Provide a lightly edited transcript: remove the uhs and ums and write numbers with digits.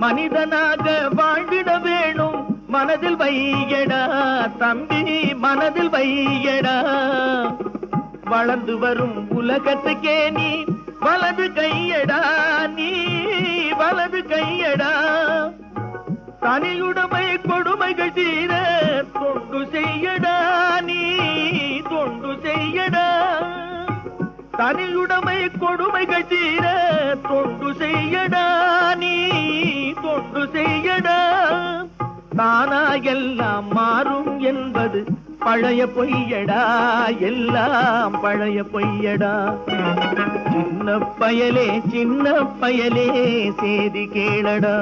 மனிதனாக வாழ்ந்திட வேணும் மனதில் வையடா தம்பி மனதில் வையடா வளர்ந்து வரும் உலகத்துக்கே நீ வலது கையடா நீ வலது கையடா தனியுடைமை கொடுமைகள் தீர தொண்டு செய்யடா நீ தொண்டு செய்யடா தனியுடைமை கொடுமைகள் தீர தொண்டு செய்யடா நீ தொண்டு செய்யடா தானா எல்லாம் மாறும் என்பது பழைய பொய்யடா எல்லாம் பழைய பொய்யடா சின்ன பயலே சேதி கேளடா